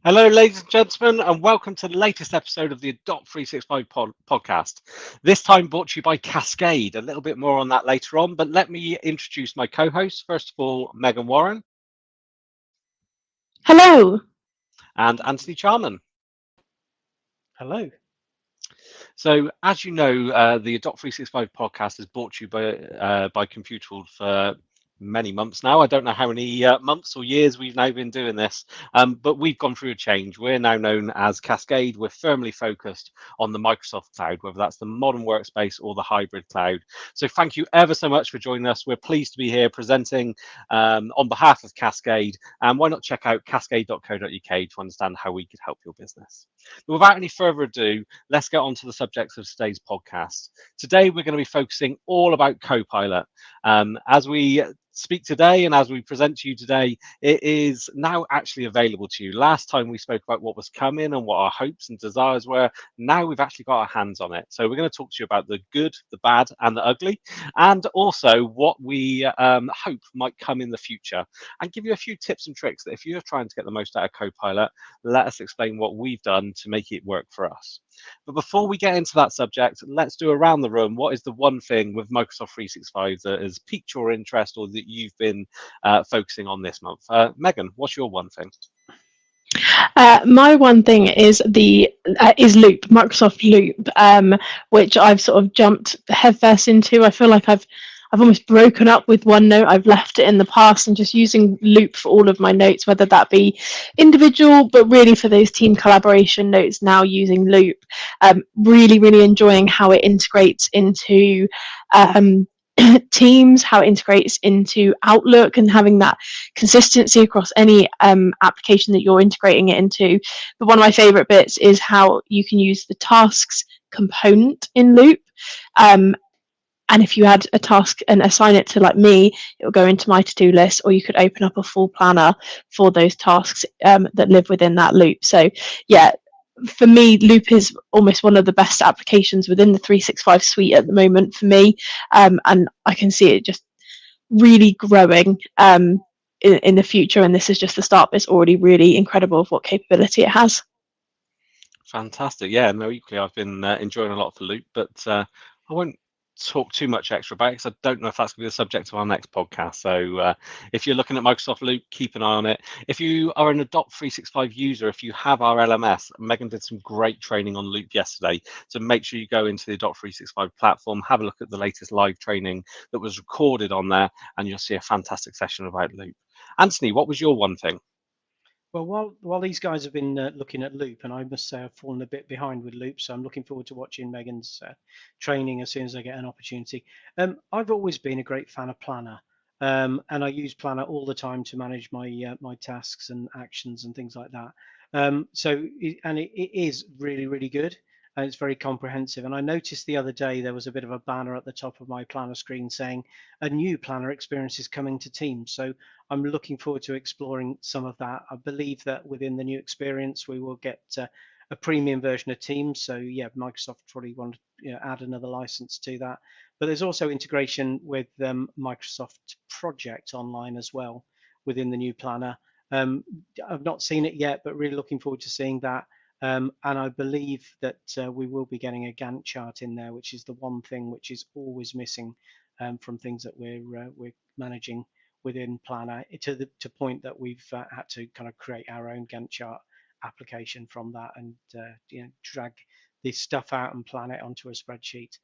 Hello, ladies and gentlemen, and welcome to the latest episode of the Adopt 365 podcast. This time brought to you by Cascade. A little bit more on that later on, but let me introduce my co hosts. First of all, Megan Warren Hello. and Anthony Charman. Hello. So, as you know, the Adopt 365 podcast is brought to you by Computer World for many months now. I don't know how many months or years we've now been doing this, but we've gone through a change. We're now known as Cascade. We're firmly focused on the Microsoft cloud, whether that's the modern workspace or the hybrid cloud. So thank you ever so much for joining us. We're pleased to be here presenting on behalf of Cascade. And why not check out cascade.co.uk to understand how we could help your business. But without any further ado, let's get on to the subjects of today's podcast. Today, we're going to be focusing all about Copilot. As we speak today and as we present to you today, it is now actually available to you. Last time we spoke about what was coming and what our hopes and desires were. Now we've actually got our hands on it. So we're going to talk to you about the good, the bad, and the ugly, and also what we hope might come in the future, and give you a few tips and tricks that if you're trying to get the most out of Copilot, let us explain what we've done to make it work for us. But before we get into that subject, let's do around the room. What is the one thing with Microsoft 365 that has piqued your interest or that you've been focusing on this month? Megan, what's your one thing? My one thing is the is Loop, Microsoft Loop, which I've sort of jumped headfirst into. I feel like I've almost broken up with OneNote. I've left it in the past and just using Loop for all of my notes, whether that be individual, but really for those team collaboration notes, now using Loop. Really enjoying how it integrates into Teams, how it integrates into Outlook, and having that consistency across any application that you're integrating it into. But one of my favorite bits is how you can use the tasks component in Loop. And if you add a task and assign it to, like me, it'll go into my to-do list, or you could open up a full planner for those tasks that live within that loop. So yeah, for me, Loop is almost one of the best applications within the 365 suite at the moment for me. And I can see it just really growing in the future. And this is just the start, but it's already really incredible of what capability it has. Fantastic. Yeah, no, equally, I've been enjoying a lot of the Loop, but I won't talk too much extra about it because I don't know if that's going to be the subject of our next podcast. So if you're looking at Microsoft Loop, keep an eye on it. If you are an Adopt 365 user, if you have our LMS, Megan did some great training on Loop yesterday. So make sure you go into the Adopt 365 platform, have a look at the latest live training that was recorded on there, and you'll see a fantastic session about Loop. Anthony, what was your one thing? Well, while these guys have been looking at Loop, and I must say I've fallen a bit behind with Loop, so I'm looking forward to watching Megan's training as soon as I get an opportunity. I've always been a great fan of Planner, and I use Planner all the time to manage my tasks and actions and things like that. It is really good. And it's very comprehensive. And I noticed the other day there was a bit of a banner at the top of my Planner screen saying a new Planner experience is coming to Teams. So I'm looking forward to exploring some of that. I believe that within the new experience, we will get a premium version of Teams. So yeah, Microsoft probably want to add another license to that. But there's also integration with Microsoft Project Online as well within the new planner. I've not seen it yet, but really looking forward to seeing that. And I believe that we will be getting a Gantt chart in there, which is the one thing which is always missing from things that we're managing within Planner, to the point that we've had to kind of create our own Gantt chart application from that, and drag this stuff out and plan it onto a spreadsheet.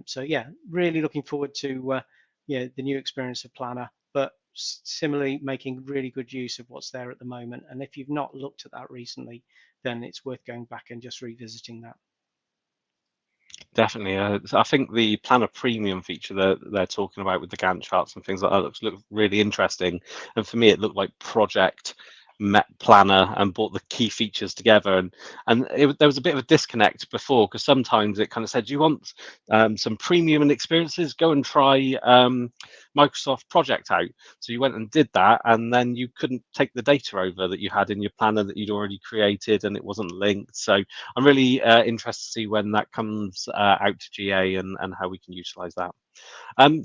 So yeah, really looking forward to the new experience of Planner, but similarly making really good use of what's there at the moment. And if you've not looked at that recently, then it's worth going back and just revisiting that. Definitely. I think the Planner Premium feature that they're talking about with the Gantt charts and things like that looks really interesting. And for me, it looked like Project met Planner and brought the key features together. And there was a bit of a disconnect before, because sometimes it kind of said, do you want some premium and experiences? Go and try Microsoft Project out. So you went and did that, and then you couldn't take the data over that you had in your planner that you'd already created, and it wasn't linked. So I'm really interested to see when that comes out to GA and how we can utilize that.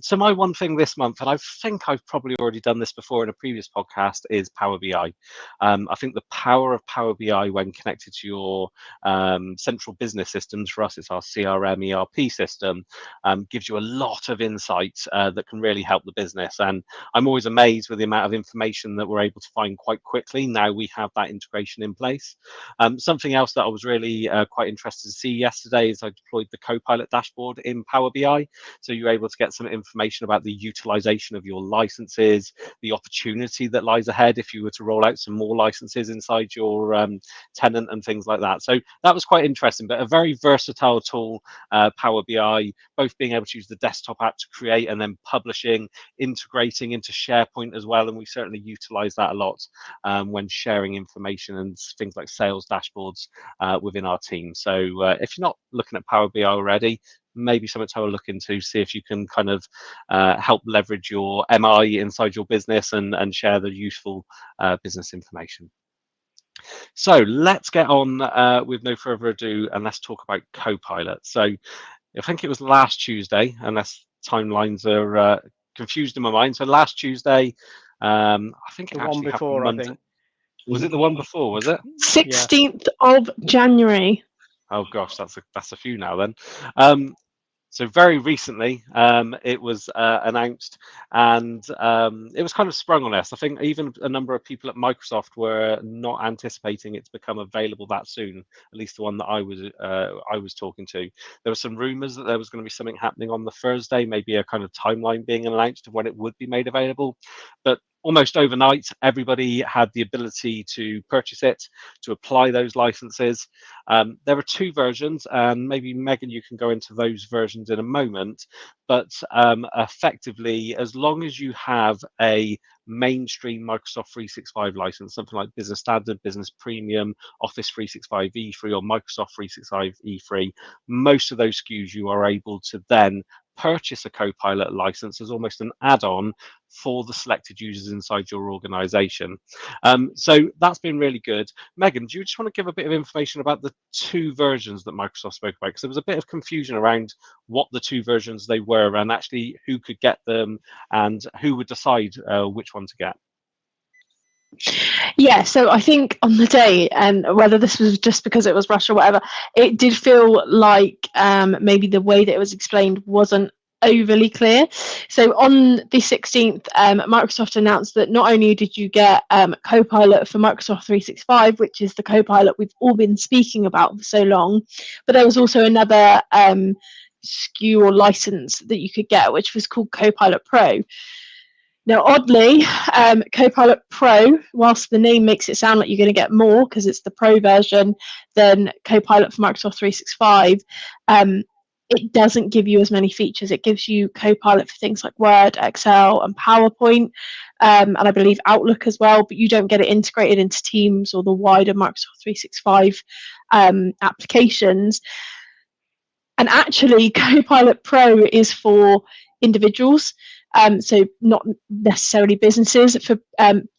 So my one thing this month, and I think I've probably already done this before in a previous podcast, is Power BI. I think the power of Power BI when connected to your central business systems, for us it's our CRM ERP system, gives you a lot of insight that can really help the business. And I'm always amazed with the amount of information that we're able to find quite quickly. Now we have that integration in place. Something else that I was really quite interested to see yesterday is I deployed the Copilot dashboard in Power BI. So you're able to get some information about the utilization of your licenses, the opportunity that lies ahead if you were to roll out some more licenses inside your tenant and things like that. So that was quite interesting, but a very versatile tool, Power BI, both being able to use the desktop app to create and then publishing, integrating into SharePoint as well. And we certainly utilize that a lot when sharing information and things like sales dashboards within our team. So if you're not looking at Power BI already, maybe something to have a look into, see if you can kind of help leverage your MI inside your business and share the useful business information. So let's get on with no further ado and let's talk about Copilot. So I think it was last Tuesday, unless timelines are confused in my mind. So last Tuesday, I think it The one actually happened before, I Monday. think. Was it the one before? Was it? 16th of January. Oh gosh, that's a few now then. So very recently, it was announced, and it was kind of sprung on us. I think even a number of people at Microsoft were not anticipating it to become available that soon. At least the one that I was talking to. There were some rumours that there was going to be something happening on the Thursday, maybe a kind of timeline being announced of when it would be made available, but almost overnight, everybody had the ability to purchase it, to apply those licenses. There are two versions, and maybe Megan, you can go into those versions in a moment. But effectively, as long as you have a mainstream Microsoft 365 license, something like Business Standard, Business Premium, Office 365 E3, or Microsoft 365 E3, most of those SKUs you are able to then purchase a Copilot license as almost an add-on for the selected users inside your organization. So that's been really good. Megan, do you just want to give a bit of information about the two versions that Microsoft spoke about? Because there was a bit of confusion around what the two versions they were and actually who could get them and who would decide which one to get. Yeah, so I think on the day, and whether this was just because it was Russia or whatever, it did feel like maybe the way that it was explained wasn't overly clear. So on the 16th, Microsoft announced that not only did you get Copilot for Microsoft 365, which is the Copilot we've all been speaking about for so long, but there was also another SKU or license that you could get, which was called Copilot Pro. Now, oddly, Copilot Pro, whilst the name makes it sound like you're going to get more because it's the Pro version than Copilot for Microsoft 365, it doesn't give you as many features. It gives you Copilot for things like Word, Excel, and PowerPoint, and I believe Outlook as well, but you don't get it integrated into Teams or the wider Microsoft 365 applications. And actually, Copilot Pro is for individuals. So not necessarily businesses. For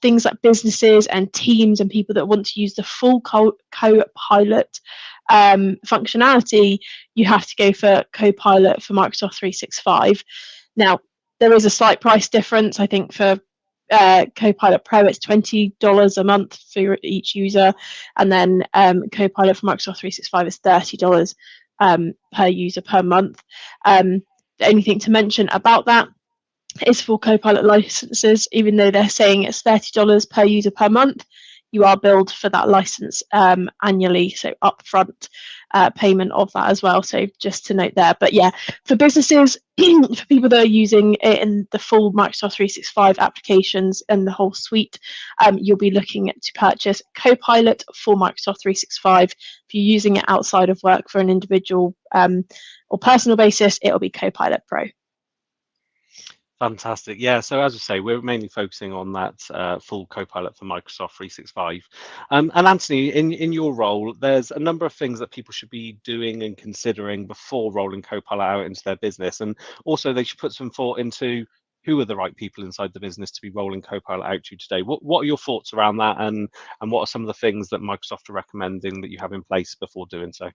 things like businesses and teams and people that want to use the full Copilot functionality, you have to go for Copilot for Microsoft 365. Now, there is a slight price difference. I think for Copilot Pro, it's $20 a month for each user, and then Copilot for Microsoft 365 is $30 per user per month. The only thing to mention about that is for Copilot licenses, even though they're saying it's $30 per user per month, you are billed for that license annually, so upfront payment of that as well. So just to note there. But yeah, for businesses, for people that are using it in the full Microsoft 365 applications and the whole suite, you'll be looking to purchase Copilot for Microsoft 365. If you're using it outside of work for an individual or personal basis, it'll be Copilot Pro. Fantastic. Yeah, so as I say, we're mainly focusing on that full Copilot for Microsoft 365. And Anthony, in your role, there's a number of things that people should be doing and considering before rolling Copilot out into their business. And also they should put some thought into who are the right people inside the business to be rolling Copilot out to today. What are your thoughts around that, and what are some of the things that Microsoft are recommending that you have in place before doing so?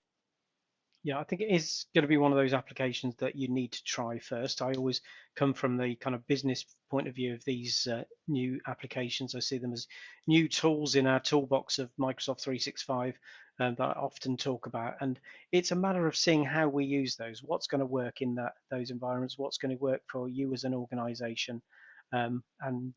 Yeah, I think it is going to be one of those applications that you need to try first. I always come from the kind of business point of view of these new applications. I see them as new tools in our toolbox of Microsoft 365 that I often talk about. And it's a matter of seeing how we use those, what's going to work in those environments, what's going to work for you as an organization. And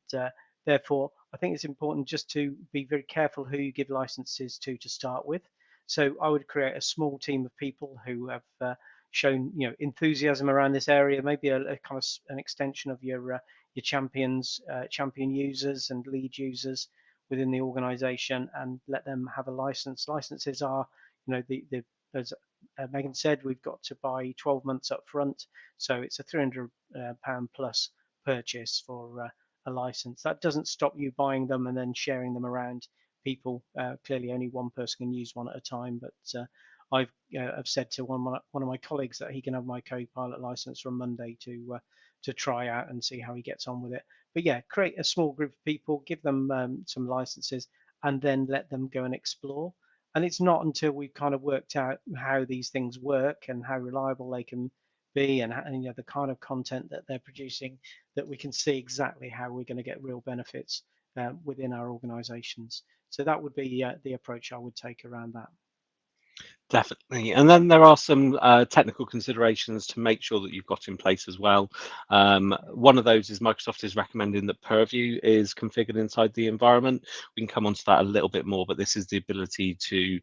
therefore, I think it's important just to be very careful who you give licenses to start with. So I would create a small team of people who have shown enthusiasm around this area, maybe a kind of an extension of your champion users and lead users within the organization, and let them have a license. Licenses are, the as Megan said, we've got to buy 12 months up front, so it's a £300 plus purchase for a license. That doesn't stop you buying them and then sharing them around people. Clearly, only one person can use one at a time, but I've said to one of my colleagues that he can have my Copilot license from Monday to try out and see how he gets on with it. But yeah, create a small group of people, give them some licenses, and then let them go and explore. And it's not until we've kind of worked out how these things work and how reliable they can be, and the kind of content that they're producing, that we can see exactly how we're going to get real benefits within our organizations. So that would be the approach I would take around that. Definitely. And then there are some technical considerations to make sure that you've got in place as well. One of those is Microsoft is recommending that Purview is configured inside the environment. We can come on to that a little bit more, but this is the ability to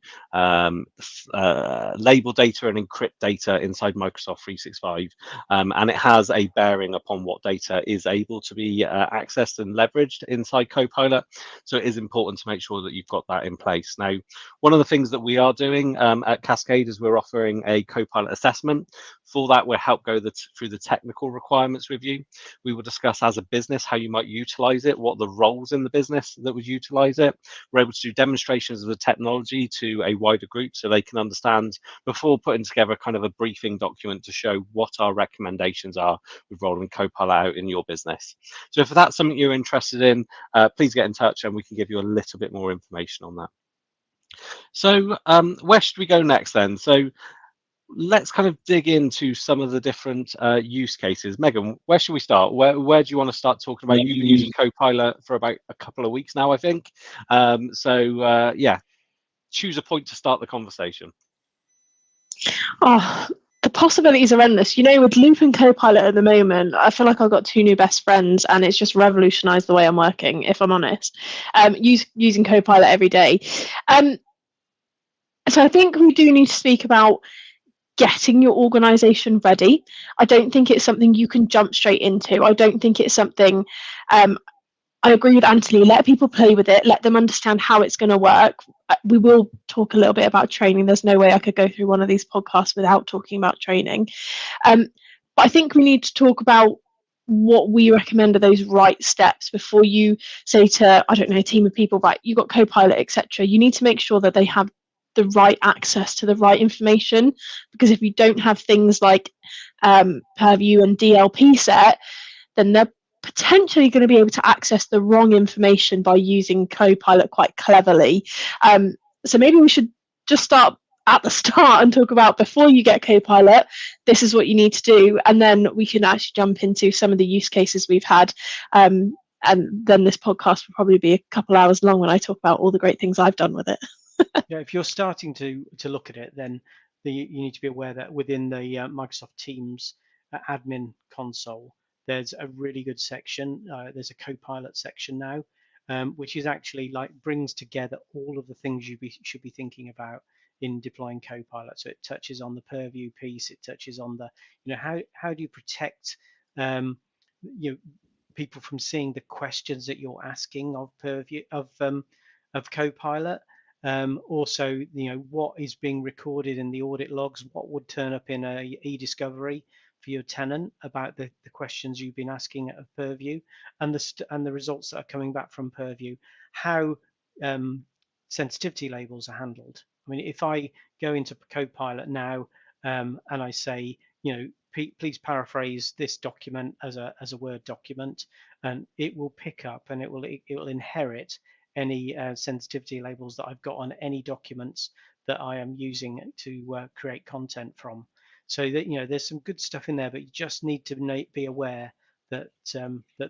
label data and encrypt data inside Microsoft 365. And it has a bearing upon what data is able to be accessed and leveraged inside Copilot. So it is important to make sure that you've got that in place. Now, one of the things that we are doing at Cascade is we're offering a Copilot assessment. For that, we'll help go through the technical requirements review. We will discuss as a business how you might utilize it, what the roles in the business that would utilize it. We're able to do demonstrations of the technology to a wider group so they can understand before putting together kind of a briefing document to show what our recommendations are with rolling Copilot out in your business. So if that's something you're interested in, please get in touch and we can give you a little bit more information on that. So where should we go next then? So let's kind of dig into some of the different use cases. Megan, where should we start? Where do you want to start talking about? You've been using Copilot for about a couple of weeks now, I think. Yeah, choose a point to start the conversation. Oh, the possibilities are endless. With Loop and Copilot at the moment, I feel like I've got two new best friends, and it's just revolutionised the way I'm working, if I'm honest. Using Copilot every day. So I think we do need to speak about getting your organisation ready. I don't think it's something you can jump straight into. I don't think it's something. I agree with Anthony. Let people play with it. Let them understand how it's going to work. We will talk a little bit about training. There's no way I could go through one of these podcasts without talking about training. But I think we need to talk about what we recommend are those right steps before you say to, I don't know, a team of people, right, you've got Copilot, etc. You need to make sure that they have the right access to the right information, because if you don't have things like Purview and DLP set, then they're potentially going to be able to access the wrong information by using Copilot quite cleverly. So maybe we should just start at the start and talk about, before you get Copilot, this is what you need to do, and then we can actually jump into some of the use cases we've had. And then this podcast will probably be a couple hours long when I talk about all the great things I've done with it. Yeah, if you're starting to look at it, then you need to be aware that within the Microsoft Teams admin console, there's a really good section. There's a Copilot section now, which is actually brings together all of the things you should be thinking about in deploying Copilot. So it touches on the Purview piece. It touches on the, how do you protect people from seeing the questions that you're asking of Purview of Copilot. Also, what is being recorded in the audit logs, what would turn up in a e-discovery for your tenant about the questions you've been asking of Purview, and the results that are coming back from Purview, how sensitivity labels are handled. I mean, if I go into Copilot now and I say, please paraphrase this document as a Word document, and it will pick up and it will inherit any sensitivity labels that I've got on any documents that I am using to create content from. So that, you know, there's some good stuff in there, but you just need to be aware that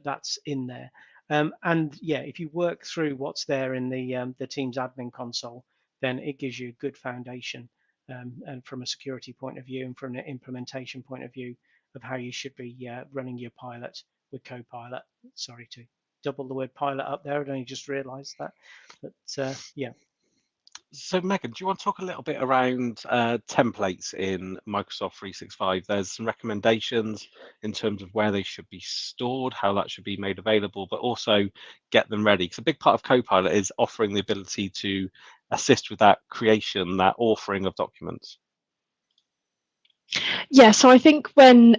that's in there. And yeah, if you work through what's there in the Teams admin console, then it gives you a good foundation, and from a security point of view and from an implementation point of view of how you should be running your pilot with Copilot. Sorry to double the word pilot up there. I'd only just realised that, but yeah. So Megan, do you want to talk a little bit around templates in Microsoft 365? There's some recommendations in terms of where they should be stored, how that should be made available, but also get them ready. Because a big part of Copilot is offering the ability to assist with that creation, that authoring of documents. Yeah, so I think when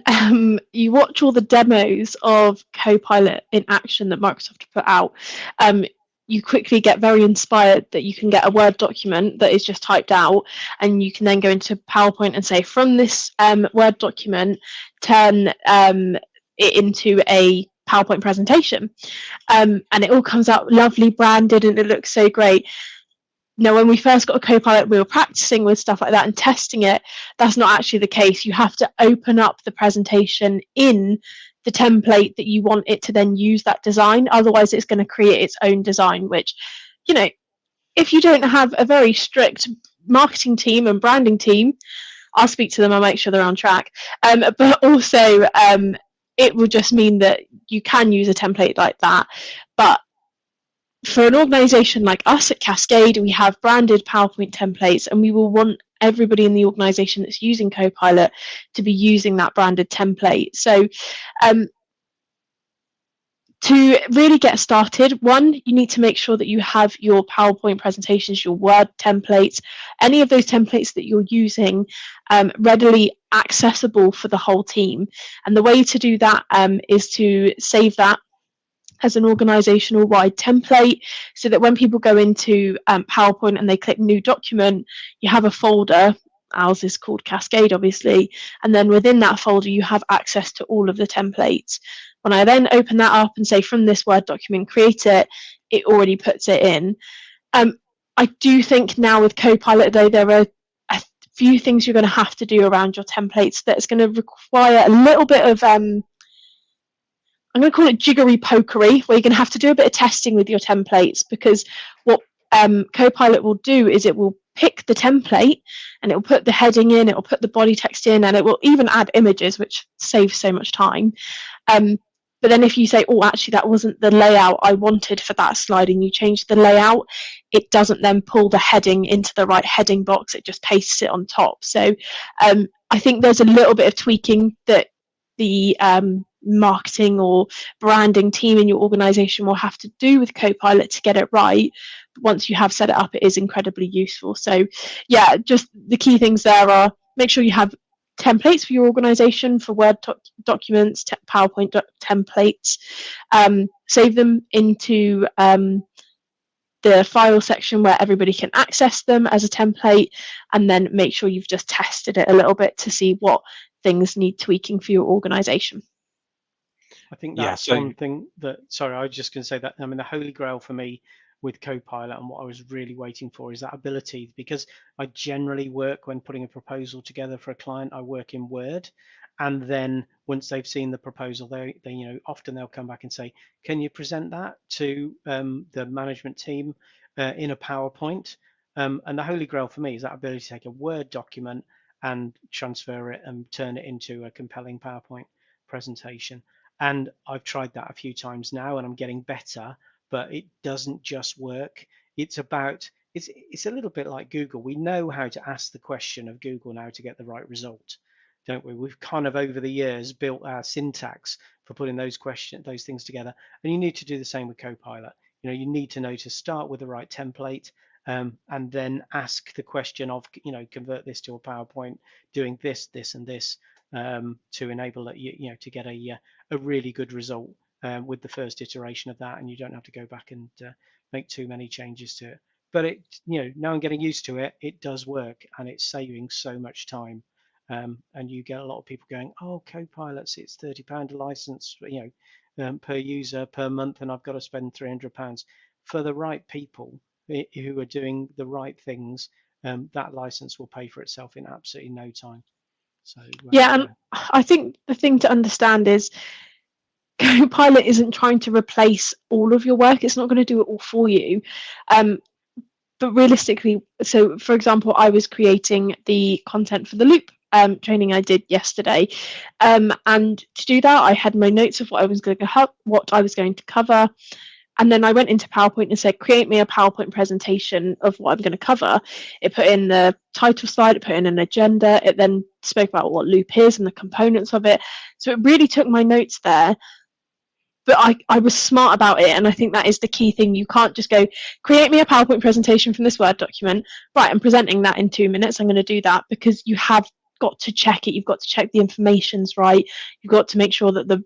you watch all the demos of Copilot in action that Microsoft put out, you quickly get very inspired that you can get a Word document that is just typed out, and you can then go into PowerPoint and say, from this Word document, turn it into a PowerPoint presentation. And it all comes out lovely branded and it looks so great. Now, when we first got a Copilot, we were practicing with stuff like that and testing it. That's not actually the case. You have to open up the presentation in the template that you want it to then use that design. Otherwise, it's going to create its own design, which, you know, if you don't have a very strict marketing team and branding team, I'll speak to them and make sure they're on track. But also, it will just mean that you can use a template like that. But for an organization like us at Cascade, we have branded PowerPoint templates, and we will want everybody in the organization that's using Copilot to be using that branded template. So to really get started, one, you need to make sure that you have your PowerPoint presentations, your Word templates, any of those templates that you're using readily accessible for the whole team. And the way to do that is to save that as an organizational wide template, so that when people go into PowerPoint and they click new document, you have a folder. Ours is called Cascade, obviously, and then within that folder you have access to all of the templates. When I then open that up and say, from this Word document, create it, it already puts it in. I do think now with Copilot, though, there are a few things you're going to have to do around your templates that's going to require a little bit of I'm going to call it jiggery pokery, where you're going to have to do a bit of testing with your templates, because what Copilot will do is it will pick the template and it will put the heading in, it will put the body text in, and it will even add images, which saves so much time. But then if you say, oh, actually, that wasn't the layout I wanted for that slide, and you change the layout, it doesn't then pull the heading into the right heading box, it just pastes it on top. So I think there's a little bit of tweaking that the marketing or branding team in your organization will have to do with Copilot to get it right. But once you have set it up, it is incredibly useful. So yeah, just the key things there are: make sure you have templates for your organization, for Word documents, PowerPoint templates, save them into the file section where everybody can access them as a template, and then make sure you've just tested it a little bit to see what things need tweaking for your organization. I think that's one thing that, sorry, I was just going to say that, I mean, the holy grail for me with Copilot and what I was really waiting for is that ability, because I generally work, when putting a proposal together for a client, I work in Word. And then once they've seen the proposal, they you know, often they'll come back and say, can you present that to the management team in a PowerPoint? And the holy grail for me is that ability to take a Word document and transfer it and turn it into a compelling PowerPoint presentation. And I've tried that a few times now, and I'm getting better, but it doesn't just work. It's about, it's a little bit like Google. We know how to ask the question of Google now to get the right result, don't we? We've kind of over the years built our syntax for putting those things together. And you need to do the same with Copilot. You know, you need to know to start with the right template, and then ask the question of, you know, convert this to a PowerPoint doing this, this, and this, to enable it, you know, to get a really good result with the first iteration of that, and you don't have to go back and make too many changes to it. But it, you know, now I'm getting used to it. It does work, and it's saving so much time. And you get a lot of people going, oh, Copilots, it's £30 a license, you know, per user per month, and I've got to spend £300. for the right people who are doing the right things, that license will pay for itself in absolutely no time. So Yeah, and I think the thing to understand is Copilot isn't trying to replace all of your work. It's not going to do it all for you. But realistically, so for example, I was creating the content for the Loop training I did yesterday, and to do that, I had my notes of what I was going to cover, and then I went into PowerPoint and said, create me a PowerPoint presentation of what I'm going to cover. It put in the title slide, it put in an agenda, it then spoke about what Loop is and the components of it. So it really took my notes there, but I was smart about it, and I think that is the key thing. You can't just go, create me a PowerPoint presentation from this Word document. Right, I'm presenting that in 2 minutes. I'm going to do that, because you have got to check it. You've got to check the information's right. You've got to make sure that the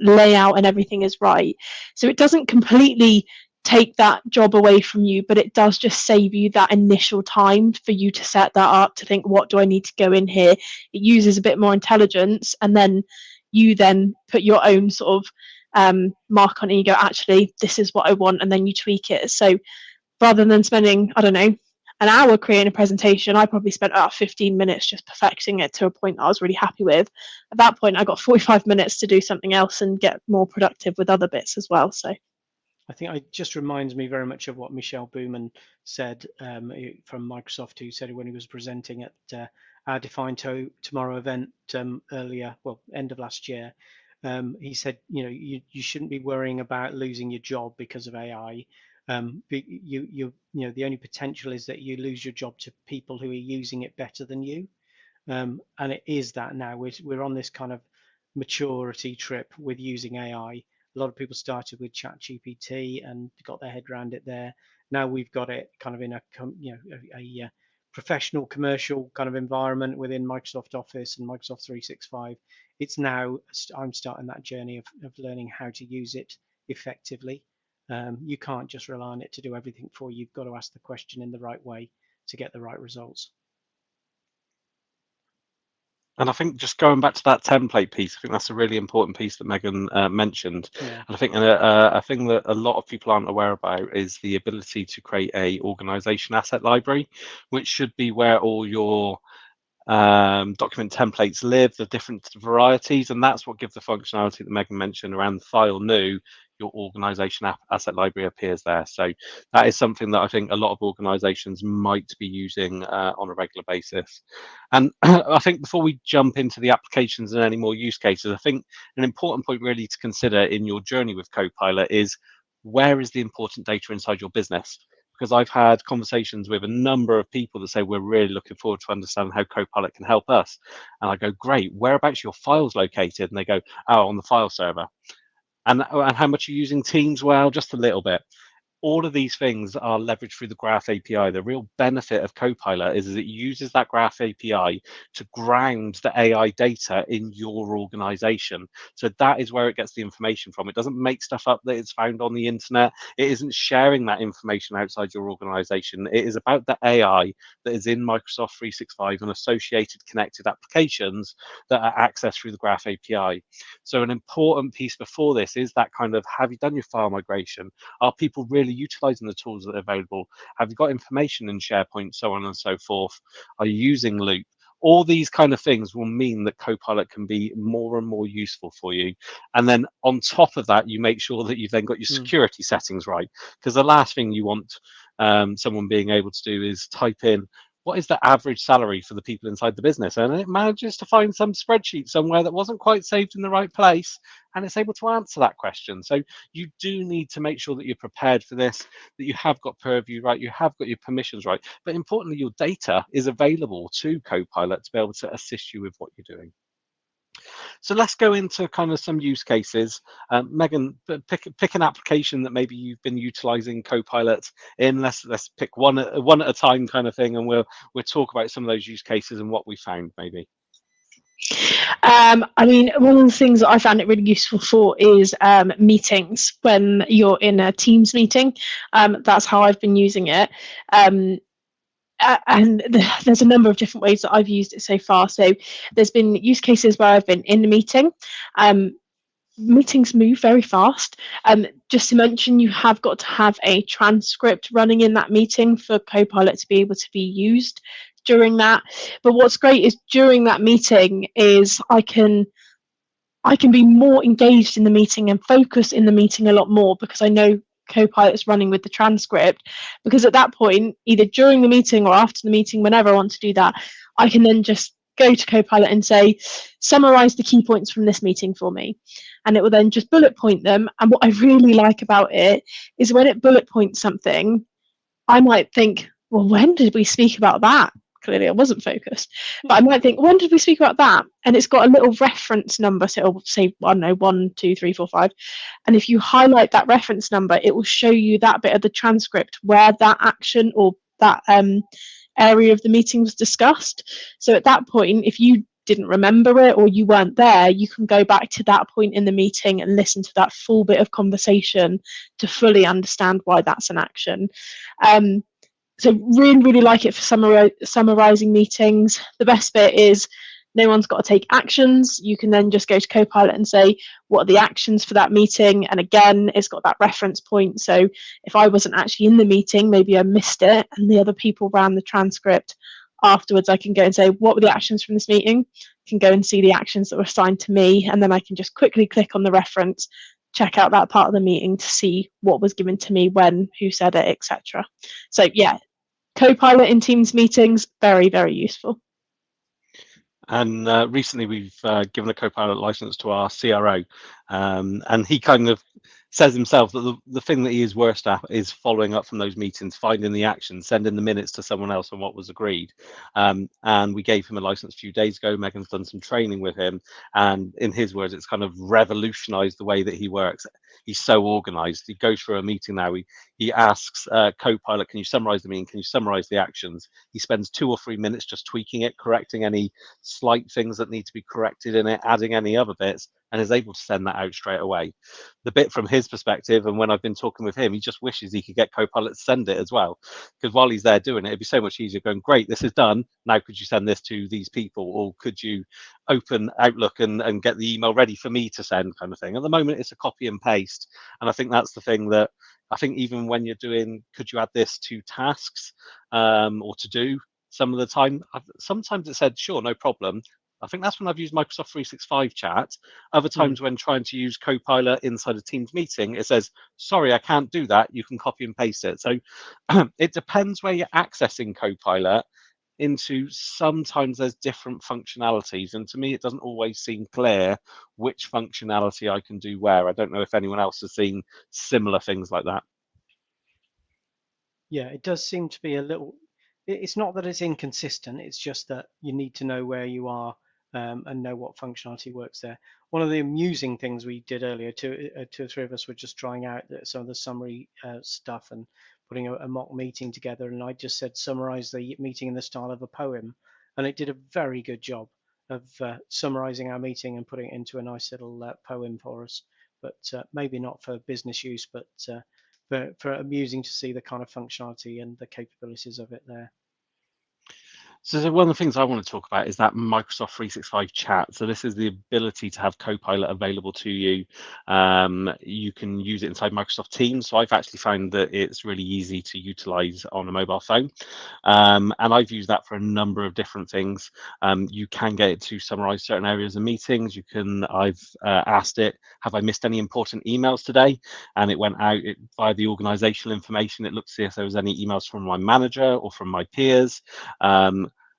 layout and everything is right. So it doesn't completely take that job away from you, but it does just save you that initial time for you to set that up, to think, what do I need to go in here? It uses a bit more intelligence, and then you then put your own sort of mark on it, and you go, actually, this is what I want, and then you tweak it. So rather than spending, I don't know, an hour creating a presentation, I probably spent about 15 minutes just perfecting it to a point that I was really happy with. At that point, I got 45 minutes to do something else and get more productive with other bits as well. So I think it just reminds me very much of what Michel Bouman said from Microsoft, who said when he was presenting at our Define Tomorrow event earlier, well, end of last year. He said, you shouldn't be worrying about losing your job because of AI. The only potential is that you lose your job to people who are using it better than you. And it is that now. We're on this kind of maturity trip with using AI. A lot of people started with ChatGPT and got their head around it there. Now we've got it kind of in a professional commercial kind of environment within Microsoft Office and Microsoft 365. It's now, I'm starting that journey of learning how to use it effectively. You can't just rely on it to do everything for you. You've got to ask the question in the right way to get the right results. And I think just going back to that template piece, I think that's a really important piece that Megan mentioned. Yeah. And I think a thing that a lot of people aren't aware about is the ability to create a organization asset library, which should be where all your document templates live, the different varieties, and that's what gives the functionality that Megan mentioned around the file new. Your organization asset library appears there. So that is something that I think a lot of organizations might be using on a regular basis. And I think before we jump into the applications and any more use cases, I think an important point really to consider in your journey with Copilot is, where is the important data inside your business? Because I've had conversations with a number of people that say, we're really looking forward to understanding how Copilot can help us. And I go, great, whereabouts are your files located? And they go, oh, on the file server. And how much are you using Teams? Well, just a little bit. All of these things are leveraged through the Graph API. The real benefit of Copilot is it uses that Graph API to ground the AI data in your organization. So that is where it gets the information from. It doesn't make stuff up that it's found on the internet. It isn't sharing that information outside your organization. It is about the AI that is in Microsoft 365 and associated connected applications that are accessed through the Graph API. So an important piece before this is that kind of, have you done your file migration? Are people really utilizing the tools that are available? Have you got information in SharePoint, so on and so forth? Are you using Loop? All these kind of things will mean that Copilot can be more and more useful for you. And then on top of that, you make sure that you've then got your security settings right. Because the last thing you want someone being able to do is type in, what is the average salary for the people inside the business? And it manages to find some spreadsheet somewhere that wasn't quite saved in the right place, and it's able to answer that question. So you do need to make sure that you're prepared for this, that you have got purview right, you have got your permissions right, but importantly, your data is available to Copilot to be able to assist you with what you're doing. So let's go into kind of some use cases. Megan, pick an application that maybe you've been utilizing Copilot in. Let's pick one at a time kind of thing, and we'll talk about some of those use cases and what we found maybe. I mean, one of the things that I found it really useful for is meetings. When you're in a Teams meeting, that's how I've been using it. And there's a number of different ways that I've used it so far. So there's been use cases where I've been in the meeting. meetings move very fast. Just to mention, you have got to have a transcript running in that meeting for Copilot to be able to be used during that. But what's great is during that meeting is I can be more engaged in the meeting and focus in the meeting a lot more because I know Copilot's running with the transcript. Because at that point, either during the meeting or after the meeting, whenever I want to do that, I can then just go to Copilot and say, summarize the key points from this meeting for me. And it will then just bullet point them. And what I really like about it is when it bullet points something, I might think, well, when did we speak about that? Clearly, I wasn't focused. But I might think, when did we speak about that? And it's got a little reference number. So it'll say, I don't know, 1, 2, 3, 4, 5. And if you highlight that reference number, it will show you that bit of the transcript where that action or that area of the meeting was discussed. So at that point, if you didn't remember it or you weren't there, you can go back to that point in the meeting and listen to that full bit of conversation to fully understand why that's an action. So really like it for summarizing meetings. The best bit is no one's got to take actions. You can then just go to Copilot and say, what are the actions for that meeting? And again, it's got that reference point. So if I wasn't actually in the meeting, maybe I missed it and the other people ran the transcript afterwards, I can go and say, what were the actions from this meeting? I can go and see the actions that were assigned to me. And then I can just quickly click on the reference, check out that part of the meeting to see what was given to me, when, who said it, etc. So yeah, Copilot in Teams meetings, very, very useful. And recently we've given a Copilot license to our CRO, and he kind of says himself that the thing that he is worst at is following up from those meetings, finding the action, sending the minutes to someone else on what was agreed. And we gave him a license a few days ago. Megan's done some training with him, and in his words, it's kind of revolutionized the way that he works. He's so organized. He goes through a meeting now. He asks Copilot, can you summarize the meeting? Can you summarize the actions? He spends 2 or 3 minutes just tweaking it, correcting any slight things that need to be corrected in it, adding any other bits, and is able to send that out straight away. The bit from his perspective, and when I've been talking with him, he just wishes he could get Copilot to send it as well, because while he's there doing it, it'd be so much easier going, great, this is done, now could you send this to these people, or could you open Outlook and get the email ready for me to send, kind of thing. At the moment, it's a copy and paste, and I think that's the thing that I think even when you're doing, could you add this to tasks or to do, some of the time, sometimes it said, sure, no problem. I think that's when I've used Microsoft 365 chat. Other times when trying to use Copilot inside a Teams meeting, it says, sorry, I can't do that. You can copy and paste it. So it depends where you're accessing Copilot into. Sometimes there's different functionalities. And to me, it doesn't always seem clear which functionality I can do where. I don't know if anyone else has seen similar things like that. Yeah, it does seem to be a little, it's not that it's inconsistent, it's just that you need to know where you are and know what functionality works there. One of the amusing things we did earlier, two or three of us were just trying out some of the summary stuff and putting a mock meeting together, and I just said summarize the meeting in the style of a poem, and it did a very good job of summarizing our meeting and putting it into a nice little poem for us. But maybe not for business use, but for amusing to see the kind of functionality and the capabilities of it there. So one of the things I want to talk about is that Microsoft 365 chat. So this is the ability to have Copilot available to you. You can use it inside Microsoft Teams. So I've actually found that it's really easy to utilize on a mobile phone. And I've used that for a number of different things. You can get it to summarize certain areas of meetings. I've asked it, have I missed any important emails today? And it went out via the organizational information. It looked to see if there was any emails from my manager or from my peers.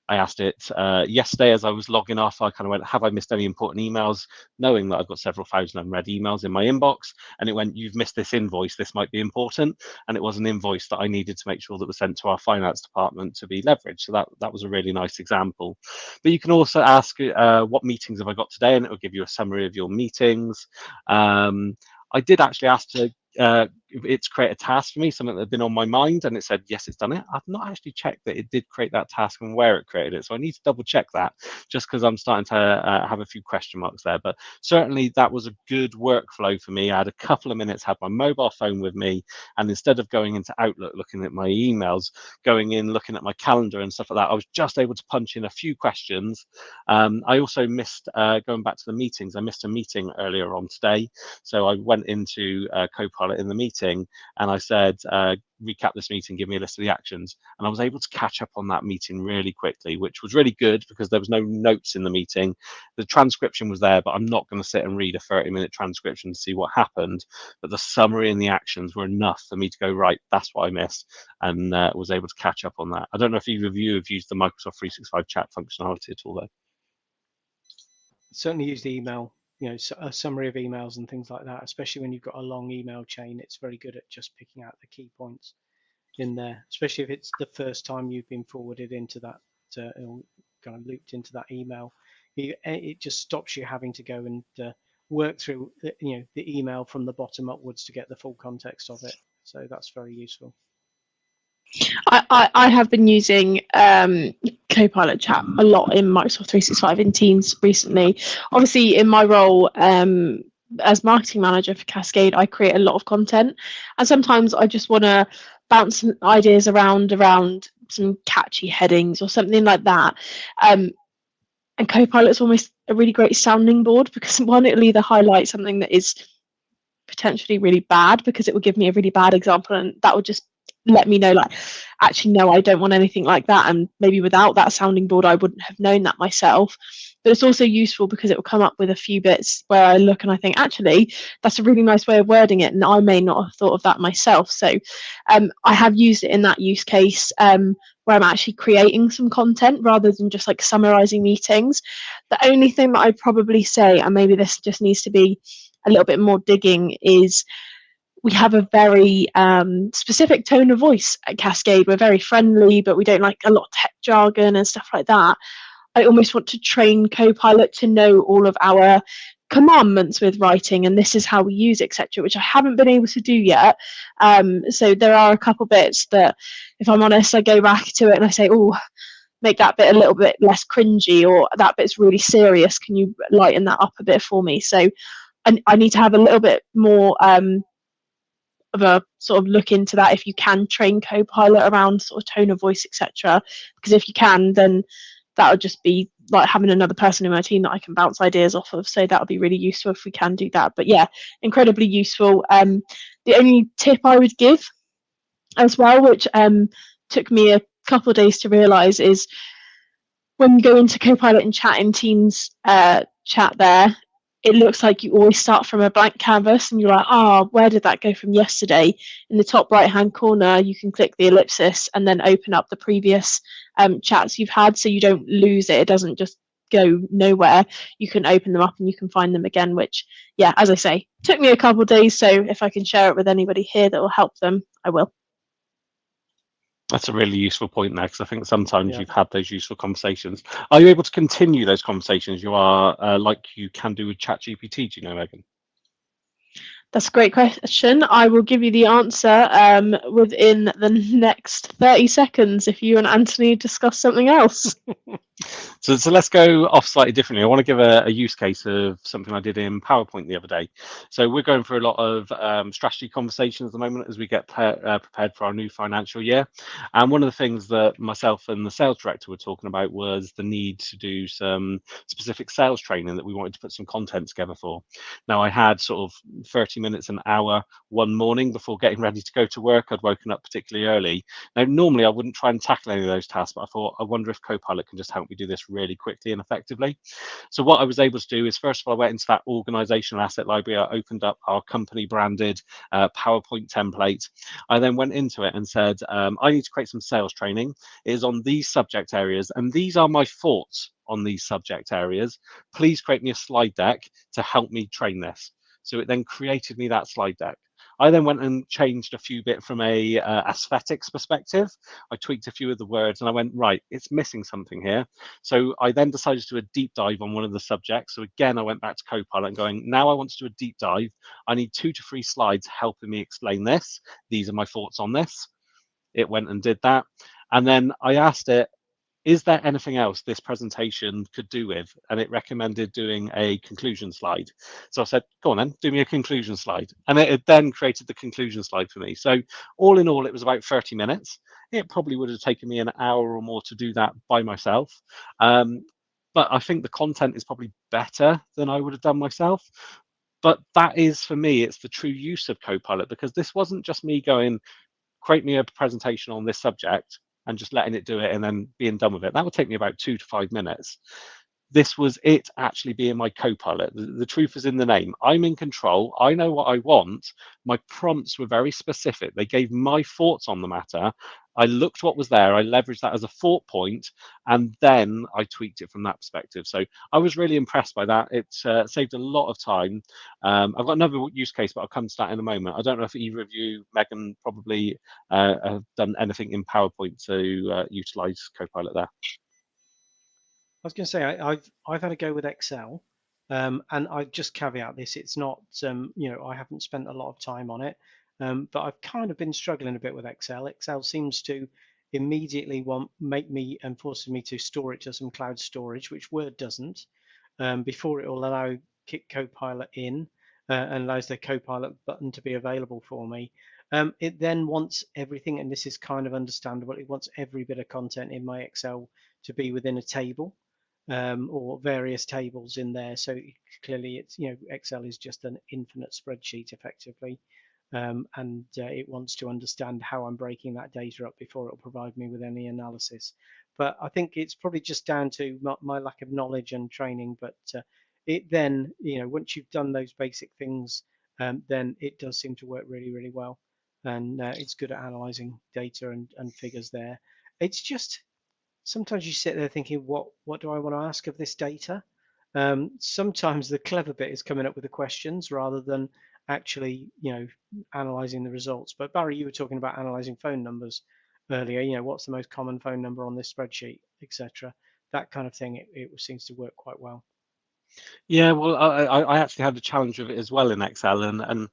I asked it yesterday as I was logging off. I kind of went, have I missed any important emails? Knowing that I've got several thousand unread emails in my inbox. And it went, you've missed this invoice. This might be important. And it was an invoice that I needed to make sure that was sent to our finance department to be leveraged. So that was a really nice example. But you can also ask what meetings have I got today? And it will give you a summary of your meetings. I did actually ask to it's create a task for me, something that had been on my mind, and it said yes, it's done it. I've not actually checked that it did create that task and where it created it, so I need to double check that, just because I'm starting to have a few question marks there. But certainly that was a good workflow for me. I had a couple of minutes, had my mobile phone with me, and instead of going into Outlook looking at my emails, going in looking at my calendar and stuff like that, I was just able to punch in a few questions. I also missed, going back to the meetings, I missed a meeting earlier on today, so I went into Copilot in the meeting and I said, recap this meeting, give me a list of the actions. And I was able to catch up on that meeting really quickly, which was really good because there was no notes in the meeting. The transcription was there, but I'm not going to sit and read a 30-minute transcription to see what happened. But the summary and the actions were enough for me to go, right, that's what I missed, and was able to catch up on that. I don't know if either of you have used the Microsoft 365 chat functionality at all, though. Certainly use the email, a summary of emails and things like that, especially when you've got a long email chain. It's very good at just picking out the key points in there, especially if it's the first time you've been forwarded into that, kind of looped into that email. It just stops you having to go and work through, the email from the bottom upwards to get the full context of it. So that's very useful. I have been using Copilot Chat a lot in Microsoft 365 in Teams recently. Obviously, in my role as marketing manager for Cascade, I create a lot of content, and sometimes I just want to bounce some ideas around some catchy headings or something like that. And Copilot's almost a really great sounding board because one, it'll either highlight something that is potentially really bad because it will give me a really bad example, and that would just let me know, like, actually no, I don't want anything like that, and maybe without that sounding board I wouldn't have known that myself. But it's also useful because it will come up with a few bits where I look and I think, actually that's a really nice way of wording it, and I may not have thought of that myself. So I have used it in that use case where I'm actually creating some content rather than just like summarizing meetings. The only thing that I'd probably say, and maybe this just needs to be a little bit more digging, is we have a very specific tone of voice at Cascade. We're very friendly, but we don't like a lot of tech jargon and stuff like that. I almost want to train Copilot to know all of our commandments with writing, and this is how we use, etc., which I haven't been able to do yet. So there are a couple bits that, if I'm honest, I go back to it and I say, oh, make that bit a little bit less cringy, or that bit's really serious. Can you lighten that up a bit for me? So I need to have a little bit more of a sort of look into that, if you can train Copilot around sort of tone of voice, etc. Because if you can, then that would just be like having another person in my team that I can bounce ideas off of. So that would be really useful if we can do that. But yeah, incredibly useful. The only tip I would give as well, which took me a couple of days to realise, is when you go into Copilot and chat in Teams chat there, it looks like you always start from a blank canvas and you're like, oh, where did that go from yesterday? In the top right hand corner, you can click the ellipsis and then open up the previous chats you've had, so you don't lose it. It doesn't just go nowhere. You can open them up and you can find them again, which, yeah, as I say, took me a couple of days. So if I can share it with anybody here that will help them, I will. That's a really useful point there, because I think sometimes you've had those useful conversations. Are you able to continue those conversations you are like you can do with ChatGPT? Do you know, Megan? That's a great question. I will give you the answer within the next 30 seconds if you and Anthony discuss something else. So let's go off slightly differently. I want to give a use case of something I did in PowerPoint the other day. So we're going through a lot of strategy conversations at the moment as we get prepared for our new financial year. And one of the things that myself and the sales director were talking about was the need to do some specific sales training that we wanted to put some content together for. Now, I had sort of 30 minutes, an hour one morning before getting ready to go to work. I'd woken up particularly early. Now, normally I wouldn't try and tackle any of those tasks, but I thought, I wonder if Copilot can just help me do this really quickly and effectively. So what I was able to do is, first of all, I went into that organizational asset library. I opened up our company branded PowerPoint template. I then went into it and said, I need to create some sales training. It is on these subject areas, and these are my thoughts on these subject areas. Please create me a slide deck to help me train this. So it then created me that slide deck. I then went and changed a few bit from a aesthetics perspective. I tweaked a few of the words and I went, right, it's missing something here. So I then decided to do a deep dive on one of the subjects. So again, I went back to Copilot and going, now I want to do a deep dive. I need 2 to 3 slides helping me explain this. These are my thoughts on this. It went and did that. And then I asked it, is there anything else this presentation could do with? And it recommended doing a conclusion slide. So I said, go on then, do me a conclusion slide. And it then created the conclusion slide for me. So all in all, it was about 30 minutes. It probably would have taken me an hour or more to do that by myself. But I think the content is probably better than I would have done myself. But that is, for me, it's the true use of Copilot, because this wasn't just me going, create me a presentation on this subject and just letting it do it and then being done with it. That would take me about 2 to 5 minutes. This was it actually being my co-pilot. The truth is in the name. I'm in control. I know what I want. My prompts were very specific. They gave my thoughts on the matter. I looked what was there. I leveraged that as a thought point, and then I tweaked it from that perspective. So I was really impressed by that. It saved a lot of time. I've got another use case, but I'll come to that in a moment. I don't know if either of you, Megan, probably have done anything in PowerPoint to utilize Copilot there. I was going to say I've had a go with Excel, and I just caveat this: it's not I haven't spent a lot of time on it, but I've kind of been struggling a bit with Excel. Excel seems to immediately make me and forces me to store it to some cloud storage, which Word doesn't. Before it will allow kick Copilot in and allows the Copilot button to be available for me. It then wants everything, and this is kind of understandable. It wants every bit of content in my Excel to be within a table. Or various tables in there. So clearly it's, Excel is just an infinite spreadsheet effectively. And it wants to understand how I'm breaking that data up before it'll provide me with any analysis. But I think it's probably just down to my lack of knowledge and training. But it then, once you've done those basic things, then it does seem to work really, really well. And it's good at analyzing data and figures there. It's just, sometimes you sit there thinking, what do I want to ask of this data? Sometimes the clever bit is coming up with the questions rather than actually, analyzing the results. But Barry, you were talking about analyzing phone numbers earlier. What's the most common phone number on this spreadsheet, etc. That kind of thing. It seems to work quite well. Yeah, well, I actually had a challenge with it as well in Excel, and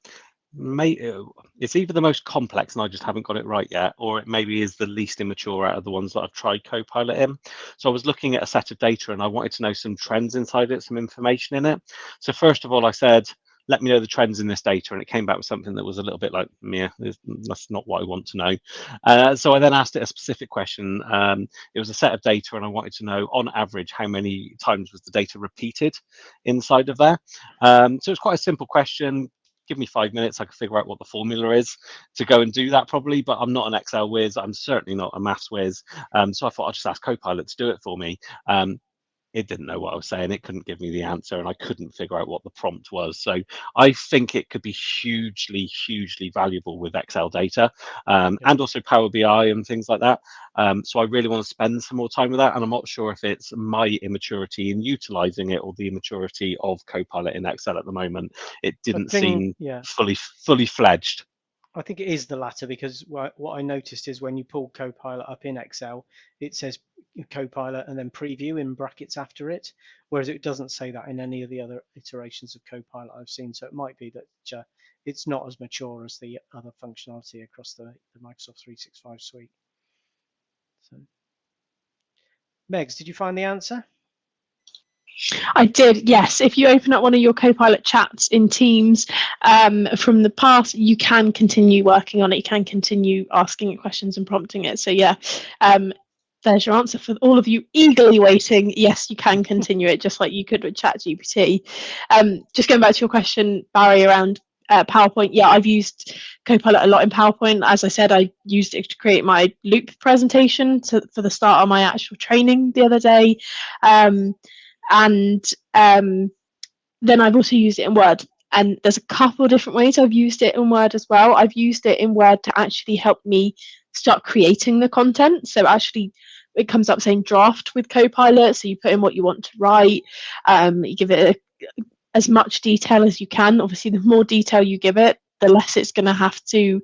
it's either the most complex and I just haven't got it right yet, or it maybe is the least immature out of the ones that I've tried Copilot in. So I was looking at a set of data and I wanted to know some trends inside it, some information in it. So first of all, I said, let me know the trends in this data, and it came back with something that was a little bit like, yeah, that's not what I want to know. So I then asked it a specific question. It was a set of data and I wanted to know, on average, how many times was the data repeated inside of there. So it's quite a simple question. Give me 5 minutes, I can figure out what the formula is to go and do that probably, but I'm not an Excel whiz. I'm certainly not a maths whiz. So I thought I'd just ask Copilot to do it for me. It didn't know what I was saying. It couldn't give me the answer, and I couldn't figure out what the prompt was. So I think it could be hugely, hugely valuable with Excel data, and also Power BI and things like that. So I really want to spend some more time with that, and I'm not sure if it's my immaturity in utilizing it or the immaturity of Copilot in Excel at the moment. It didn't seem fully fledged. I think it is the latter, because what I noticed is when you pull Copilot up in Excel, it says Copilot and then preview in brackets after it, whereas it doesn't say that in any of the other iterations of Copilot I've seen. So it might be that it's not as mature as the other functionality across the Microsoft 365 suite. So, Megs, did you find the answer? I did, yes. If you open up one of your Copilot chats in Teams from the past, you can continue working on it. You can continue asking it questions and prompting it. So yeah, there's your answer for all of you eagerly waiting. Yes, you can continue it just like you could with ChatGPT. Just going back to your question, Barry, around PowerPoint. Yeah, I've used Copilot a lot in PowerPoint. As I said, I used it to create my loop presentation for the start of my actual training the other day. And then I've also used it in Word, and there's a couple of different ways I've used it in Word as well. I've used it in Word to actually help me start creating the content. So actually it comes up saying draft with Copilot, so you put in what you want to write, you give it as much detail as you can. Obviously the more detail you give it, the less it's going to have to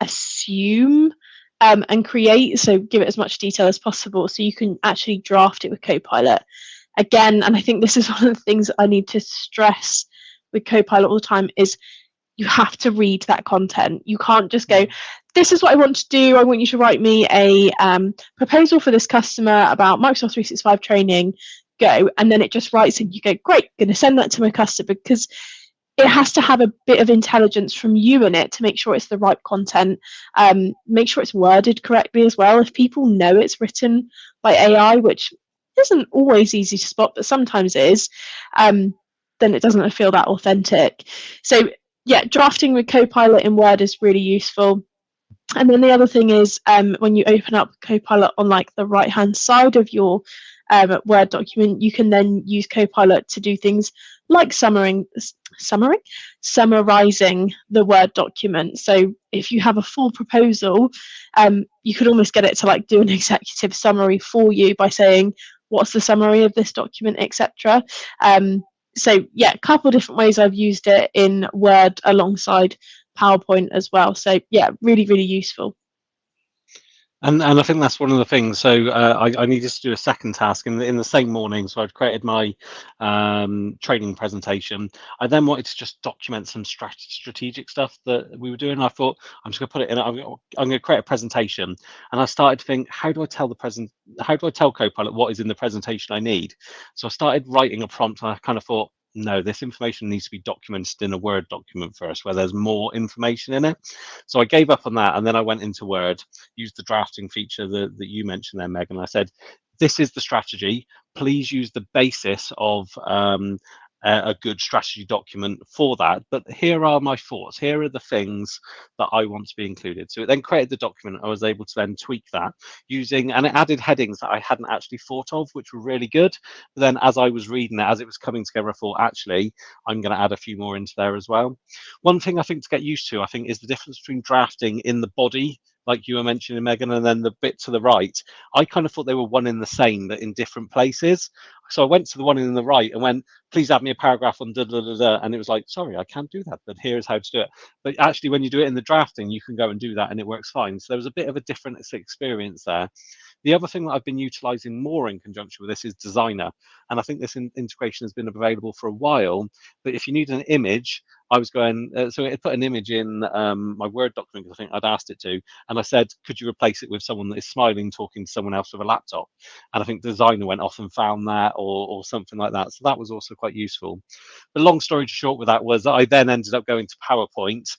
assume and create. So give it as much detail as possible so you can actually draft it with Copilot. Again, and I think this is one of the things I need to stress with Copilot all the time, is you have to read that content. You can't just go, this is what I want to do. I want you to write me a proposal for this customer about Microsoft 365 training. Go. And then it just writes and you go, great, going to send that to my customer, because it has to have a bit of intelligence from you in it to make sure it's the right content. Make sure it's worded correctly as well. If people know it's written by AI, which isn't always easy to spot, but sometimes it is, then it doesn't feel that authentic. So yeah, drafting with Copilot in Word is really useful. And then the other thing is, when you open up Copilot on like the right hand side of your Word document, you can then use Copilot to do things like summarizing the Word document. So if you have a full proposal, you could almost get it to like do an executive summary for you by saying, what's the summary of this document, etc. So yeah, a couple of different ways I've used it in Word alongside PowerPoint as well. So yeah, really, really useful. And I think that's one of the things. So I needed to do a second task in the same morning. So I'd created my training presentation. I then wanted to just document some strategic stuff that we were doing. I thought I'm just going to put it in. I'm going to create a presentation, and I started to think, how do I tell Copilot what is in the presentation I need? So I started writing a prompt, and I kind of thought, no, this information needs to be documented in a Word document first, where there's more information in it. So I gave up on that, and then I went into Word, used the drafting feature that you mentioned there, Megan. I said, this is the strategy. Please use the basis of a good strategy document for that. But here are my thoughts. Here are the things that I want to be included. So it then created the document. I was able to then tweak that and it added headings that I hadn't actually thought of, which were really good. But then as I was reading it, as it was coming together, I thought, actually, I'm going to add a few more into there as well. One thing I think to get used to, I think, is the difference between drafting in the body, like you were mentioning, Megan, and then the bit to the right. I kind of thought they were one in the same, but in different places. So I went to the one in the right and went, please add me a paragraph on da da da da. And it was like, sorry, I can't do that, but here's how to do it. But actually, when you do it in the drafting, you can go and do that and it works fine. So there was a bit of a different experience there. The other thing that I've been utilizing more in conjunction with this is Designer. And I think this integration has been available for a while. But if you need an image, I was going, so it put an image in my Word document, because I think I'd asked it to. And I said, could you replace it with someone that is smiling, talking to someone else with a laptop? And I think Designer went off and found that or something like that. So that was also quite useful. The long story short with that was I then ended up going to PowerPoint,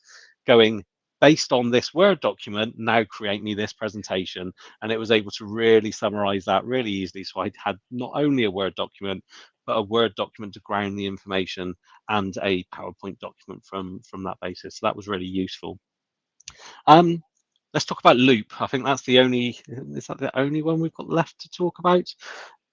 going, based on this Word document, now create me this presentation. And it was able to really summarize that really easily. So I had not only a Word document, but a Word document to ground the information and a PowerPoint document from that basis. So that was really useful. Let's talk about Loop. I think is that the only one we've got left to talk about?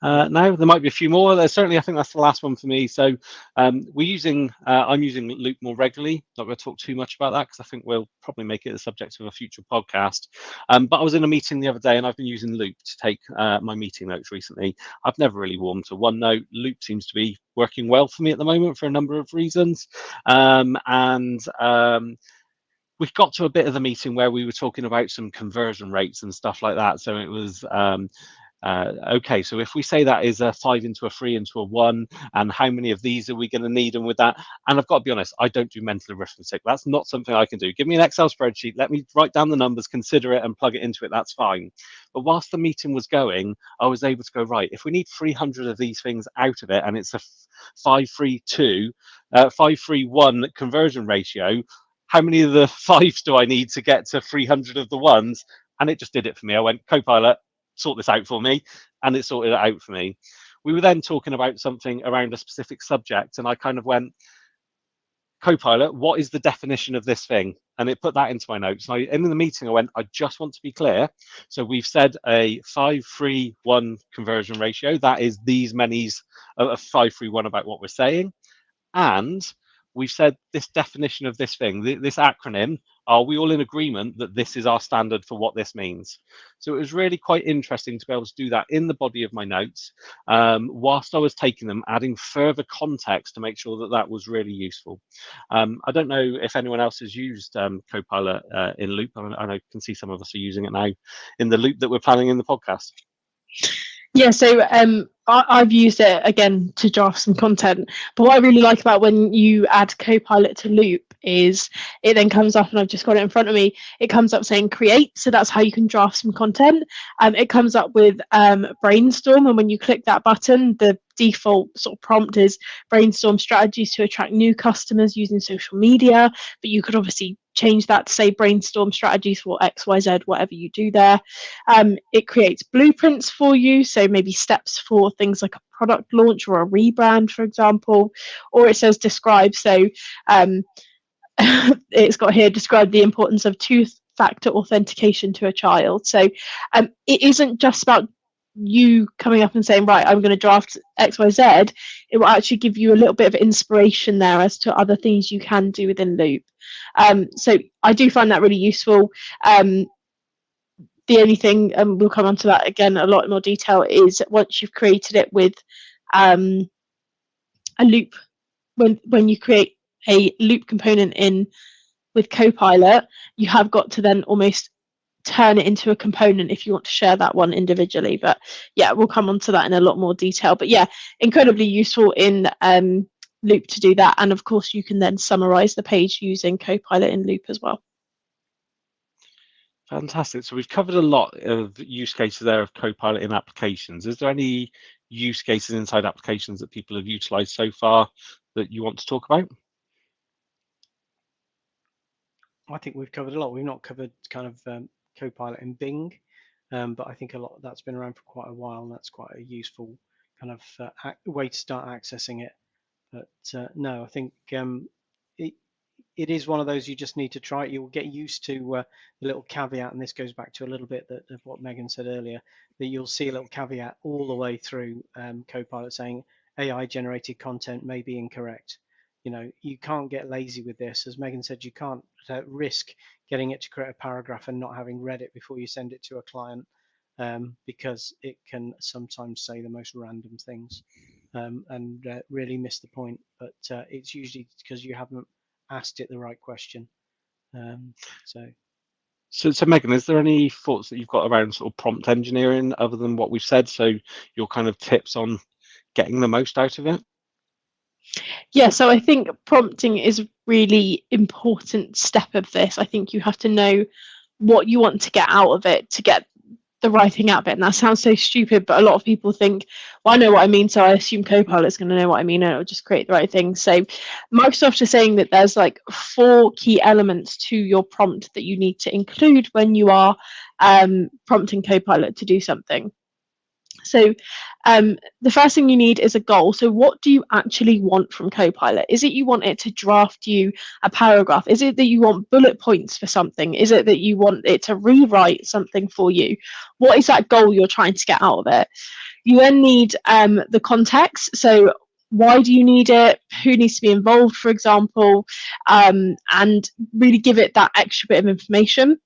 Now there might be a few more. Certainly, I think that's the last one for me. So I'm using Loop more regularly. Not going to talk too much about that because I think we'll probably make it the subject of a future podcast. But I was in a meeting the other day and I've been using Loop to take my meeting notes recently. I've never really warmed to OneNote. Loop seems to be working well for me at the moment for a number of reasons. We got to a bit of the meeting where we were talking about some conversion rates and stuff like that. So it was okay, so if we say that is a 5 into a 3 into a 1, and how many of these are we going to need? And with that, and I've got to be honest, I don't do mental arithmetic. That's not something I can do. Give me an Excel spreadsheet, let me write down the numbers, consider it, and plug it into it. That's fine. But whilst the meeting was going, I was able to go, right, if we need 300 of these things out of it, and it's a 5-3-1 conversion ratio, how many of the 5s do I need to get to 300 of the 1s? And it just did it for me. I went, Copilot, sort this out for me, and it sorted it out for me. We were then talking about something around a specific subject, and I kind of went, Copilot, what is the definition of this thing? And it put that into my notes. And in the meeting, I went, I just want to be clear. So we've said a 5-3-1 conversion ratio. That is these many's of 5-3-1 about what we're saying. And we've said this definition of this thing, this acronym, Are we all in agreement that this is our standard for what this means? So it was really quite interesting to be able to do that in the body of my notes, whilst I was taking them, adding further context to make sure that that was really useful. I don't know if anyone else has used Copilot in Loop. I can see some of us are using it now in the Loop that we're planning in the podcast. Yeah, so I've used it again to draft some content. But what I really like about when you add Copilot to Loop is it then comes up, and I've just got it in front of me. It comes up saying create, so that's how you can draft some content. It comes up with brainstorm, and when you click that button, the default sort of prompt is brainstorm strategies to attract new customers using social media. But you could obviously change that to say brainstorm strategies for XYZ, whatever you do there. It creates blueprints for you, so maybe steps for things like a product launch or a rebrand, for example. Or it says describe, so it's got here describe the importance of two-factor authentication to a child. So it isn't just about you coming up and saying, right, I'm going to draft XYZ. It will actually give you a little bit of inspiration there as to other things you can do within Loop. So I do find that really useful. The only thing, and we'll come on to that again a lot more detail, is once you've created it with a loop, when you create a loop component in with Copilot, you have got to then almost turn it into a component if you want to share that one individually. But yeah, we'll come on to that in a lot more detail. But yeah, incredibly useful in Loop to do that. And of course, you can then summarize the page using Copilot in Loop as well. Fantastic. So we've covered a lot of use cases there of Copilot in applications. Is there any use cases inside applications that people have utilized so far that you want to talk about? I think we've covered a lot. We've not covered kind of Copilot in Bing, but I think a lot of that's been around for quite a while, and that's quite a useful kind of way to start accessing it. But no, I think it is one of those you just need to try it. You'll get used to the little caveat, and this goes back to a little bit of what Megan said earlier, that you'll see a little caveat all the way through Copilot saying AI generated content may be incorrect. You know, you can't get lazy with this. As Megan said, you can't risk getting it to create a paragraph and not having read it before you send it to a client, because it can sometimes say the most random things and really miss the point. But it's usually because you haven't asked it the right question. So Megan, is there any thoughts that you've got around sort of prompt engineering other than what we've said? So your kind of tips on getting the most out of it? Yeah, so I think prompting is a really important step of this. I think you have to know what you want to get out of it to get the right thing out of it. And that sounds so stupid, but a lot of people think, well, I know what I mean, so I assume Copilot's going to know what I mean and it'll just create the right thing. So Microsoft is saying that there's like 4 key elements to your prompt that you need to include when you are prompting Copilot to do something. So the first thing you need is a goal. So what do you actually want from Copilot? Is it you want it to draft you a paragraph? Is it that you want bullet points for something? Is it that you want it to rewrite something for you? What is that goal you're trying to get out of it? You then need the context. So why do you need it? Who needs to be involved, for example? And really give it that extra bit of information.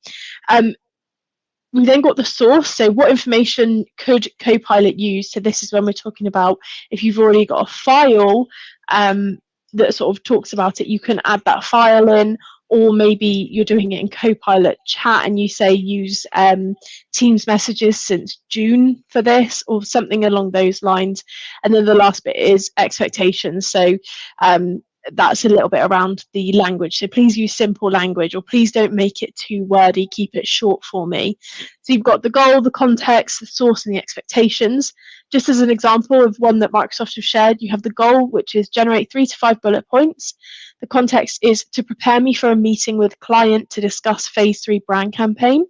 We then got the source. So what information could Copilot use? So this is when we're talking about if you've already got a file that sort of talks about it, you can add that file in, or maybe you're doing it in Copilot chat and you say use Teams messages since June for this, or something along those lines. And then the last bit is expectations. So that's a little bit around the language. So please use simple language, or please don't make it too wordy, keep it short for me. So you've got the goal, the context, the source, and the expectations. Just as an example of one that Microsoft have shared, you have the goal, which is generate 3 to 5 bullet points. The context is to prepare me for a meeting with client to discuss phase 3 brand campaign.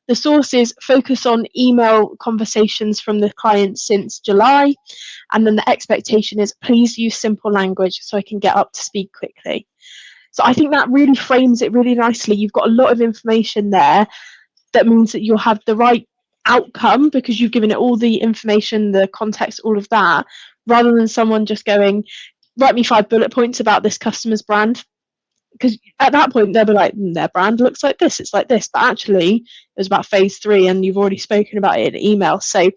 The source is focus on email conversations from the client since July. And then the expectation is please use simple language so I can get up to speed quickly. So I think that really frames it really nicely. You've got a lot of information there that means that you'll have the right outcome because you've given it all the information, the context, all of that, rather than someone just going, write me 5 bullet points about this customer's brand. because at that point they'll be like, their brand looks like this, it's like this, but actually it was about phase 3 and you've already spoken about it in email. So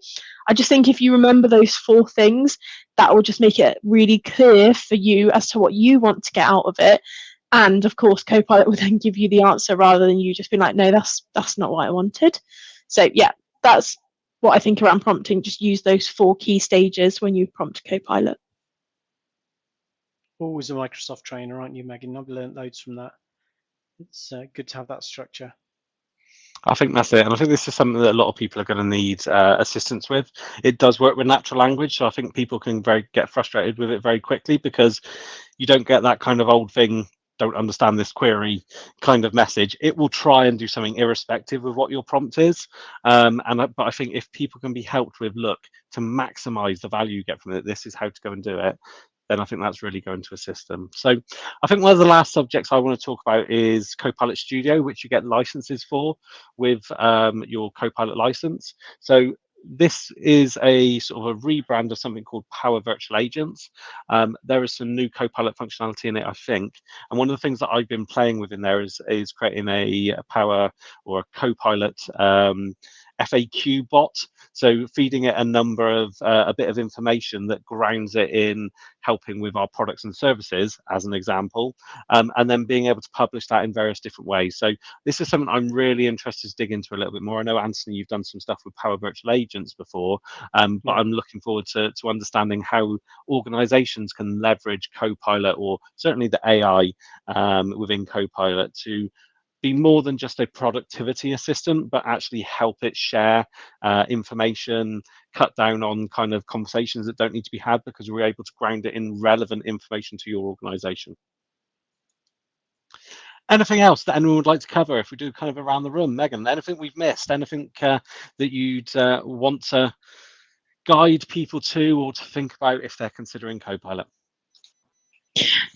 I just think if you remember those 4 things, that will just make it really clear for you as to what you want to get out of it. And of course, Copilot will then give you the answer rather than you just being like, no, that's not what I wanted. So yeah, that's what I think around prompting. Just use those 4 key stages when you prompt Copilot. Always a Microsoft trainer, aren't you, Megan? I've learned loads from that. It's good to have that structure. I think that's it, and I think this is something that a lot of people are going to need assistance with. It does work with natural language, so I think people can get frustrated with it very quickly because you don't get that kind of old thing, don't understand this query kind of message. It will try and do something irrespective of what your prompt is. But I think if people can be helped with, look, to maximize the value you get from it, this is how to go and do it, then I think that's really going to assist them. So I think one of the last subjects I want to talk about is Copilot Studio, which you get licenses for with your Copilot license. So this is a sort of a rebrand of something called Power Virtual Agents. There is some new Copilot functionality in it, I think. And one of the things that I've been playing with in there is creating a Power or a Copilot FAQ bot. So feeding it a bit of information that grounds it in helping with our products and services, as an example, and then being able to publish that in various different ways. So this is something I'm really interested to dig into a little bit more. I know, Anthony, you've done some stuff with Power Virtual Agents before, but I'm looking forward to understanding how organizations can leverage Copilot, or certainly the AI within Copilot, to be more than just a productivity assistant, but actually help it share information, cut down on kind of conversations that don't need to be had because we're able to ground it in relevant information to your organization. Anything else that anyone would like to cover if we do kind of around the room? Megan, anything we've missed? Anything that you'd want to guide people to or to think about if they're considering Copilot?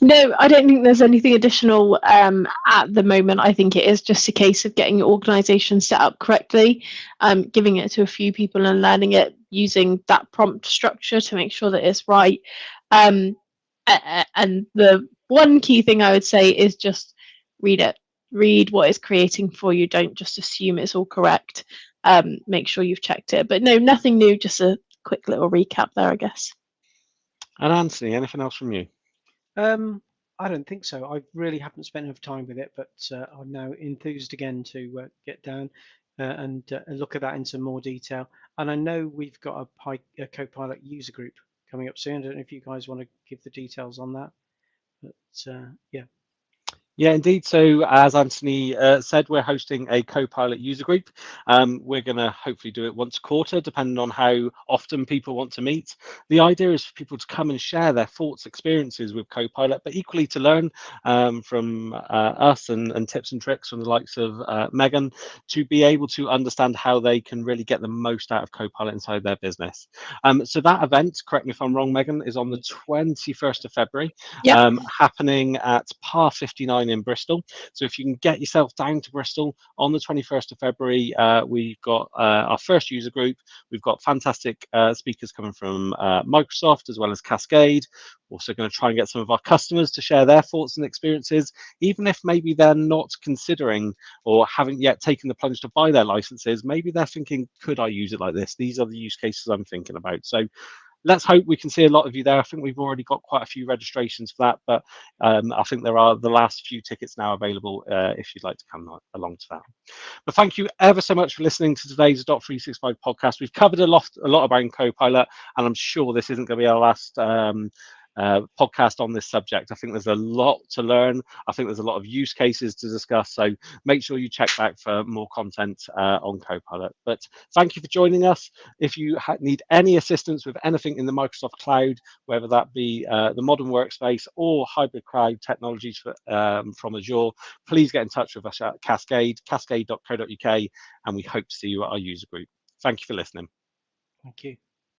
No, I don't think there's anything additional at the moment. I think it is just a case of getting your organisation set up correctly, giving it to a few people and learning it using that prompt structure to make sure that it's right. And the one key thing I would say is just read it. Read what it's creating for you. Don't just assume it's all correct. Make sure you've checked it. But no, nothing new, just a quick little recap there, I guess. And Anthony, anything else from you? I don't think so. I really haven't spent enough time with it, but I'm now enthused again to get down and look at that in some more detail. And I know we've got a Copilot user group coming up soon. I don't know if you guys want to give the details on that, but yeah. Yeah, indeed. So as Anthony said, we're hosting a Copilot user group. We're going to hopefully do it once a quarter, depending on how often people want to meet. The idea is for people to come and share their thoughts, experiences with Copilot, but equally to learn from us and tips and tricks from the likes of Megan, to be able to understand how they can really get the most out of Copilot inside their business. So that event, correct me if I'm wrong, Megan, is on the 21st of February, Yep. happening at Par 59 in Bristol. So if you can get yourself down to Bristol on the 21st of February, we've got our first user group. We've got fantastic speakers coming from Microsoft as well as Cascade. Also going to try and get some of our customers to share their thoughts and experiences, even if maybe they're not considering or haven't yet taken the plunge to buy their licenses. Maybe they're thinking, could I use it like this? These are the use cases I'm thinking about. So let's hope we can see a lot of you there. I think we've already got quite a few registrations for that, but I think there are the last few tickets now available if you'd like to come along to that. But thank you ever so much for listening to today's Adopt 365 podcast. We've covered a lot about Copilot, and I'm sure this isn't going to be our last podcast on this subject. I think there's a lot to learn. I think there's a lot of use cases to discuss. So make sure you check back for more content on Copilot. But thank you for joining us. If you need any assistance with anything in the Microsoft Cloud, whether that be the modern workspace or hybrid cloud technologies from Azure, please get in touch with us at cascade.co.uk, and we hope to see you at our user group. Thank you for listening. Thank you.